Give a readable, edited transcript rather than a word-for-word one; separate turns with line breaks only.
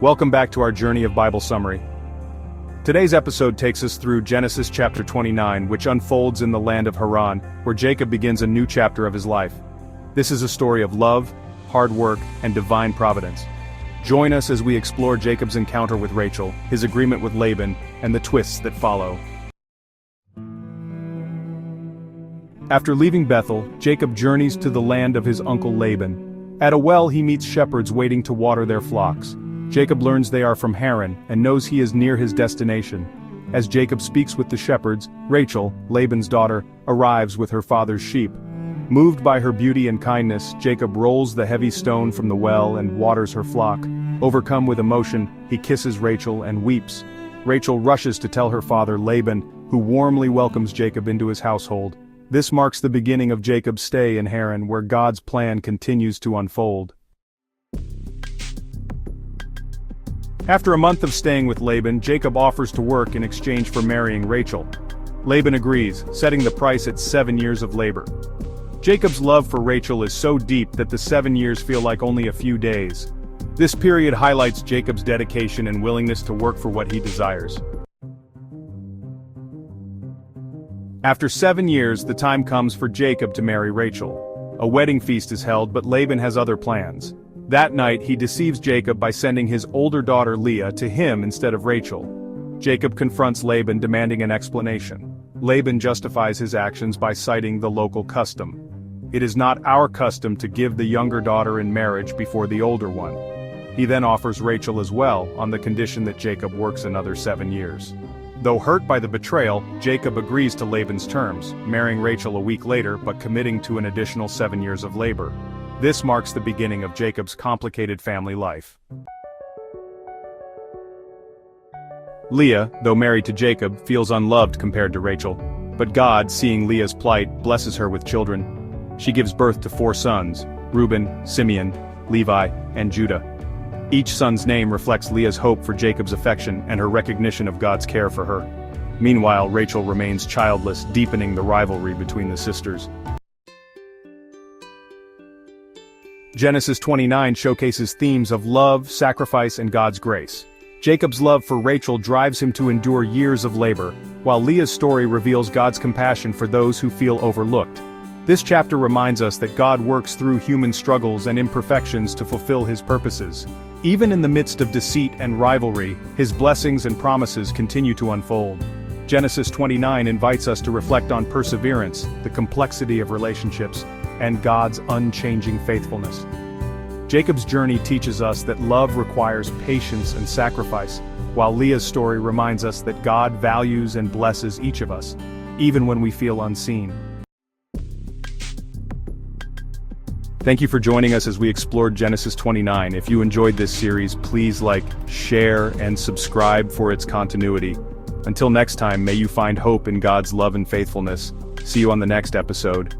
Welcome back to our journey of Bible summary. Today's episode takes us through Genesis chapter 29, which unfolds in the land of Haran, where Jacob begins a new chapter of his life. This is a story of love, hard work, and divine providence. Join us as we explore Jacob's encounter with Rachel, his agreement with Laban, and the twists that follow. After leaving Bethel, Jacob journeys to the land of his uncle Laban. At a well he meets shepherds waiting to water their flocks. Jacob learns they are from Haran and knows he is near his destination. As Jacob speaks with the shepherds, Rachel, Laban's daughter, arrives with her father's sheep. Moved by her beauty and kindness, Jacob rolls the heavy stone from the well and waters her flock. Overcome with emotion, he kisses Rachel and weeps. Rachel rushes to tell her father Laban, who warmly welcomes Jacob into his household. This marks the beginning of Jacob's stay in Haran, where God's plan continues to unfold. After a month of staying with Laban, Jacob offers to work in exchange for marrying Rachel. Laban agrees, setting the price at 7 years of labor. Jacob's love for Rachel is so deep that the 7 years feel like only a few days. This period highlights Jacob's dedication and willingness to work for what he desires. After 7 years, the time comes for Jacob to marry Rachel. A wedding feast is held, but Laban has other plans. That night, he deceives Jacob by sending his older daughter Leah to him instead of Rachel. Jacob confronts Laban, demanding an explanation. Laban justifies his actions by citing the local custom. It is not our custom to give the younger daughter in marriage before the older one. He then offers Rachel as well, on the condition that Jacob works another 7 years. Though hurt by the betrayal, Jacob agrees to Laban's terms, marrying Rachel a week later but committing to an additional 7 years of labor. This marks the beginning of Jacob's complicated family life. Leah, though married to Jacob, feels unloved compared to Rachel. But God, seeing Leah's plight, blesses her with children. She gives birth to 4 sons: Reuben, Simeon, Levi, and Judah. Each son's name reflects Leah's hope for Jacob's affection and her recognition of God's care for her. Meanwhile, Rachel remains childless, deepening the rivalry between the sisters. Genesis 29 showcases themes of love, sacrifice, and God's grace. Jacob's love for Rachel drives him to endure years of labor, while Leah's story reveals God's compassion for those who feel overlooked. This chapter reminds us that God works through human struggles and imperfections to fulfill his purposes. Even in the midst of deceit and rivalry, his blessings and promises continue to unfold. Genesis 29 invites us to reflect on perseverance, the complexity of relationships, and God's unchanging faithfulness. Jacob's journey teaches us that love requires patience and sacrifice, while Leah's story reminds us that God values and blesses each of us, even when we feel unseen. Thank you for joining us as we explored Genesis 29. If you enjoyed this series, please like, share, and subscribe for its continuity. Until next time, may you find hope in God's love and faithfulness. See you on the next episode.